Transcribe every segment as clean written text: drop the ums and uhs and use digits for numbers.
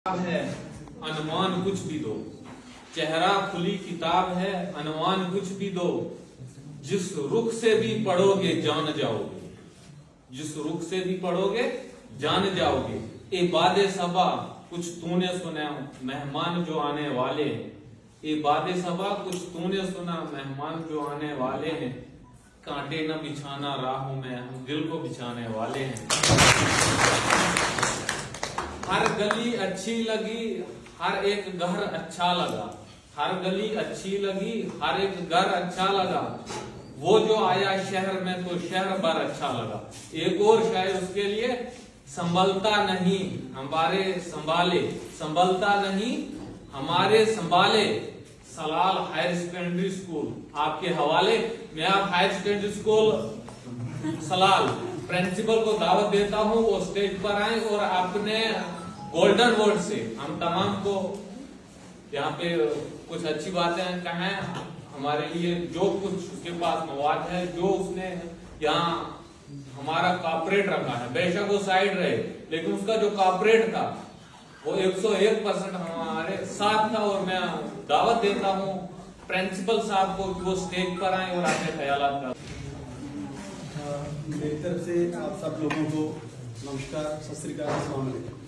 है अनुमान कुछ भी दो, चेहरा खुली किताब है अनुमान कुछ भी दो, जिस रुख से भी पढ़ोगे जान जाओगे, जिस रुख से भी पढ़ोगे जान जाओगे। ए बादे सबा कुछ तूने सुना मेहमान जो आने वाले हैं, ए बादे सबा कुछ तूने सुना मेहमान जो आने वाले हैं, कांटे न बिछाना राहों में हम दिल को बिछाने वाले हैं। हर गली अच्छी लगी हर एक घर अच्छा लगा, हर गली अच्छी लगी हर एक घर अच्छा लगा, वो जो आया शहर में तो शहर भर अच्छा लगा। एक और शायद उसके लिए, संभलता नहीं हमारे संभाले, संभलता नहीं हमारे संभाले, सलाल हायर सेकेंडरी स्कूल आपके हवाले। मैं आप higher secondary school Salal principal को दावत देता हूँ वो स्टेज पर आए और अपने गोल्डन वर्ड से हम तमाम को यहाँ पे कुछ अच्छी बातें कहें, हमारे लिए जो कुछ उसके पास मवाद है, जो उसने यहाँ हमारा कॉर्पोरेट रखा है, बेशक वो साइड रहे लेकिन उसका जो कॉर्पोरेट था वो 101% हमारे साथ था। और मैं दावत देता हूँ प्रिंसिपल साहब को कि वो स्टेज पर आए और अपने ख्यालात का। मेरी तरफ से आप सब लोगों को नमस्कार, सत श्री अकाल, अस्सलाम वालेकुम।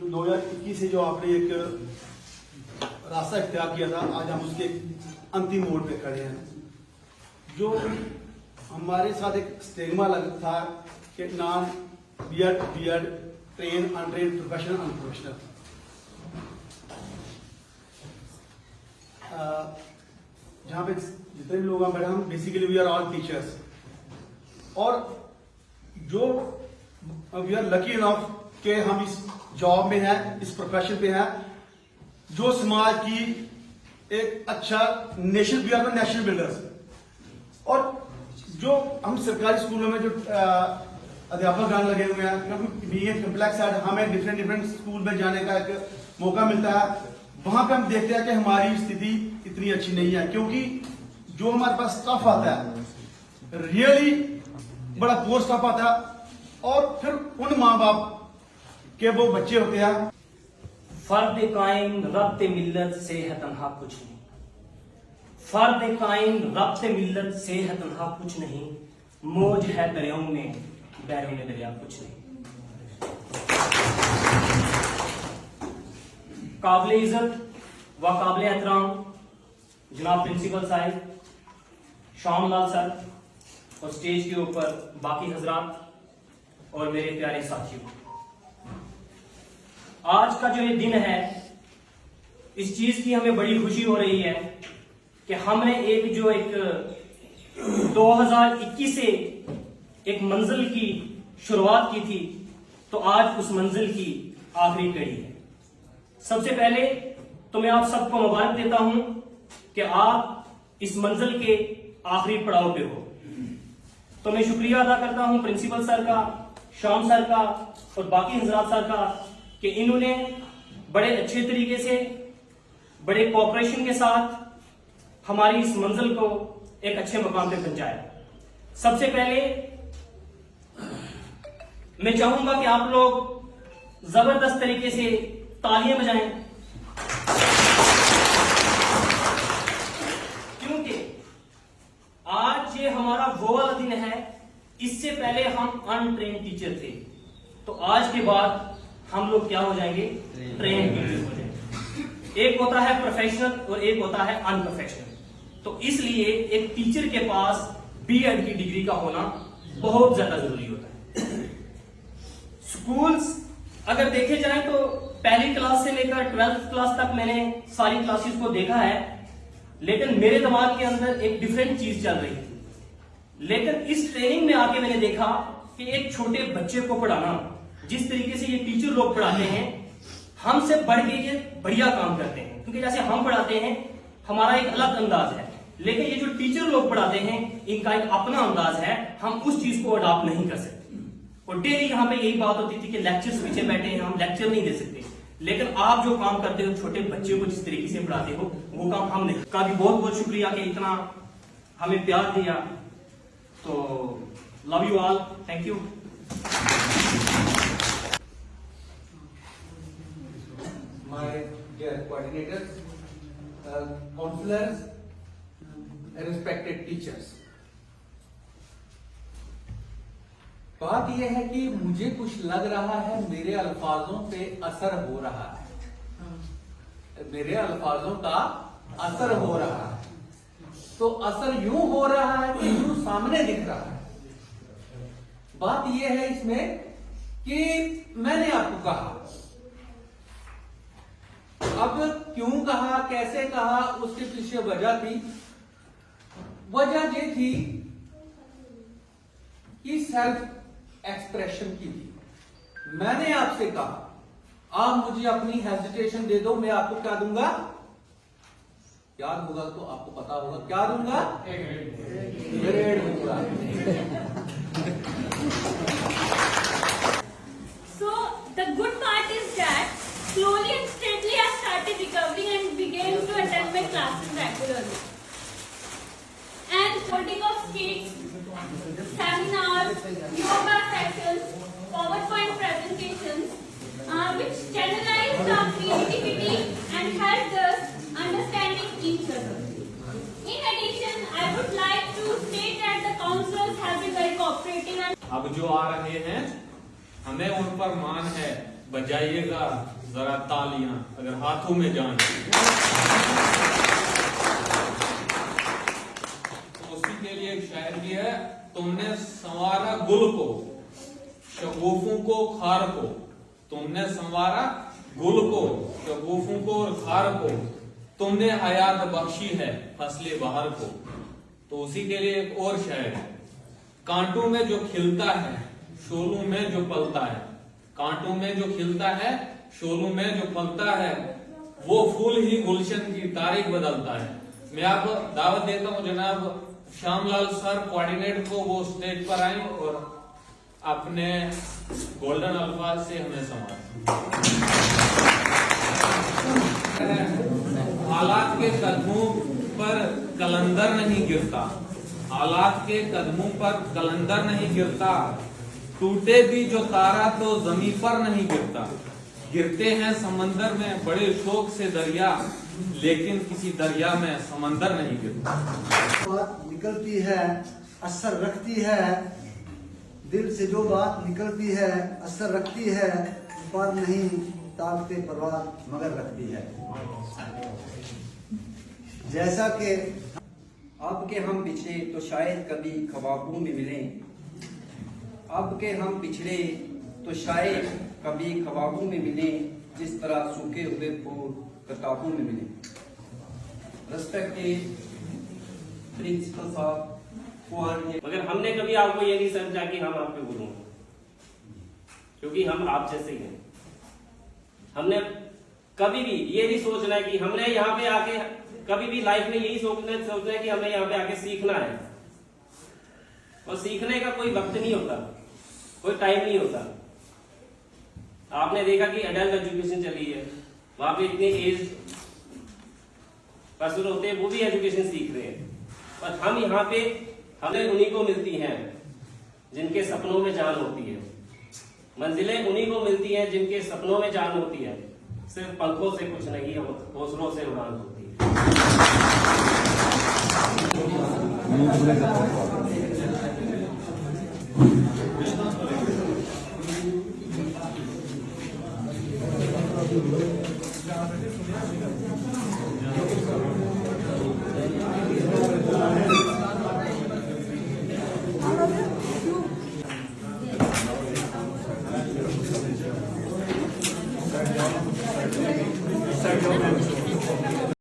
2021 से जो आपने एक रास्ता इख्तियार किया था, आज हम उसके अंतिम मोड़ पे खड़े हैं। जो हमारे साथ एक स्टिग्मा लगा था कि नाम BEd train untrain professional unprofessional, जहाँ पे जितने भी लोग बैठे हम basically we are all teachers, और जो वी आर लकी इनफ कि हम इस जॉब में हैं, इस प्रोफेशन पे हैं जो समाज की एक अच्छा nation, we are the national builders. और जो हम सरकारी स्कूलों में जो अध्यापक लगे हुए हैं, क्योंकि कम्प्लेक्स है, हमें डिफरेंट स्कूल में जाने का एक मौका मिलता है, वहां पे हम देखते हैं कि हमारी स्थिति इतनी अच्छी नहीं है, क्योंकि जो हमारे पास स्टाफ आता है रियली बड़ा पोर स्टाफ आता है, और फिर उन माँ बाप के वो बच्चे होते हैं। फर्द कायम रब्ते मिल्लत से है तन्हा कुछ नहीं, फर्द कायम रब्ते मिल्लत से है तन्हा कुछ नहीं, मौज है दरियाओं में बैरों में दरिया कुछ नहीं। काबिल इज्जत व काबिल एहतराम जनाब प्रिंसिपल साहिब, शामलाल सर और स्टेज के ऊपर बाकी हजरात और मेरे प्यारे साथियों, आज का जो ये दिन है, इस चीज की हमें बड़ी खुशी हो रही है कि हमने एक 2021 से एक मंजिल की शुरुआत की थी, तो आज उस मंजिल की आखिरी कड़ी है। सबसे पहले तो मैं आप सबको मुबारक देता हूं कि आप इस मंजिल के आखिरी पड़ाव पे हो। तो मैं शुक्रिया अदा करता हूं प्रिंसिपल सर का, शाम सर का और बाकी हजरात सर का कि इन्होंने बड़े अच्छे तरीके से, बड़े कोऑपरेशन के साथ हमारी इस मंजिल को एक अच्छे मुकाम पे पहुंचाया। सबसे पहले मैं चाहूंगा कि आप लोग जबरदस्त तरीके से तालियां बजाएं, क्योंकि आज ये हमारा वो वाला दिन है, इससे पहले हम अनट्रेन टीचर थे, तो आज के बाद हम लोग क्या हो जाएंगे, ट्रेन टीचर हो जाएंगे। एक होता है प्रोफेशनल और एक होता है अनप्रोफेशनल, तो इसलिए एक टीचर के पास बीएड की डिग्री का होना बहुत ज्यादा जरूरी होता है। स्कूल्स अगर देखे जाए तो पहली क्लास से लेकर 12th क्लास तक मैंने सारी क्लासेस को देखा है, लेकिन मेरे दिमाग के अंदर एक डिफरेंट चीज चल रही थी। लेकिन इस ट्रेनिंग में आके मैंने देखा कि एक छोटे बच्चे को पढ़ाना, जिस तरीके से ये टीचर लोग पढ़ाते हैं, हमसे बढ़ के ये बढ़िया काम करते हैं, क्योंकि जैसे हम पढ़ाते हैं हमारा एक अलग अंदाज है, लेकिन ये जो टीचर लोग पढ़ाते हैं इनका एक अपना अंदाज है, हम उस चीज को अडॉप्ट नहीं कर सकते। और डेली यहाँ पे यही बात होती थी कि लेक्चर्स पीछे बैठे हैं, हम लेक्चर नहीं दे सकते, लेकिन आप जो काम करते हो, छोटे बच्चे को जिस तरीके से पढ़ाते हो, वो काम हम नहीं। का भी बहुत बहुत शुक्रिया कि इतना हमें प्यार दिया। तो love you all, thank you. my dear coordinators, counselors, respected teachers. बात यह है कि मुझे कुछ लग रहा है मेरे अल्फाजों पे असर हो रहा है, मेरे अल्फाजों का असर हो रहा है। तो असर यूं हो रहा है कि यूं सामने दिख रहा है। बात यह है इसमें कि मैंने आपको कहा, अब क्यों कहा, कैसे कहा, उसके पीछे वजह थी। वजह ये थी कि सेल्फ एक्सप्रेशन की थी। मैंने आपसे कहा आप मुझे अपनी हेजिटेशन दे दो, मैं आपको क्या दूंगा, याद होगा तो आपको पता होगा क्या दूंगा, ग्रेड दूंगा। So the good part is that slowly and steadily I started recovering and began to attend my classes regularly. And holding of skits, seminars, yoga sessions, PowerPoint presentations, which channelized our creativity and helped us understanding each other. In addition, I would like to state that the counselors have been very cooperative and अब जो आ रहे हैं हमें उन पर मान है, बजाइएगा जरा तालियां अगर हाथों में जान। तो उसी के लिए एक शायर भी है, तुमने संवारा गुल को, शगुफों को, खार को, तुमने संवारा गुल को, शगुफों को और खार को, तुमने हयात बख्शी है फसले बहार को। तो उसी के लिए एक और शायर है, कांटों में जो खिलता है शोलों में जो पलता है, कांटों में जो खिलता है शोलों में जो पलता है, वो फूल ही गुलशन की तारीख बदलता है। मैं आप दावत देता हूं जनाब श्यामलाल सर कोऑर्डिनेटर को, वो स्टेज पर आए और अपने गोल्डन अल्फाज से हमें संवाद। हालात के कदमों पर कलंदर नहीं गिरता, हालात के कदमों पर कलंदर नहीं गिरता, टूटे भी जो तारा तो जमीन पर नहीं गिरता, गिरते हैं समंदर में बड़े शौक से दरिया, लेकिन किसी दरिया में समंदर नहीं गिरता। बात निकलती है असर रखती है, दिल से जो बात निकलती है असर रखती है, पर नहीं ताकते परवाह मगर रखती है। जैसा कि अब के हम पिछड़े तो शायद कभी ख्वाबों में मिलें, अब के हम पिछड़े तो शायद कभी ख्वाबों में मिलें, जिस तरह सूखे हुए फूल किताबों में मिलें। रिस्पेक्टेड प्रिंसिपल साहब, मगर हमने कभी आपको ये नहीं समझा कि हम आपके गुरु हैं, क्योंकि हम आप जैसे ही हैं। हमने कभी भी ये नहीं सोचना है कि हमने यहाँ पे आके, कभी भी लाइफ में यही सोचना है कि हमें यहाँ पे आके सीखना है। और सीखने का कोई वक्त नहीं होता, कोई टाइम नहीं होता। आपने देखा कि एडल्ट एजुकेशन चली है, वहां पे इतने एज पर्सन होते हैं, वो भी एजुकेशन सीख रहे हैं। और हम यहाँ पे हमें उन्हीं को मिलती हैं जिनके सपनों में जान होती है, मंजिलें उन्हीं को मिलती हैं जिनके सपनों में जान होती है। सिर्फ पंखों से कुछ नहीं, हौसलों से उड़ान होती है।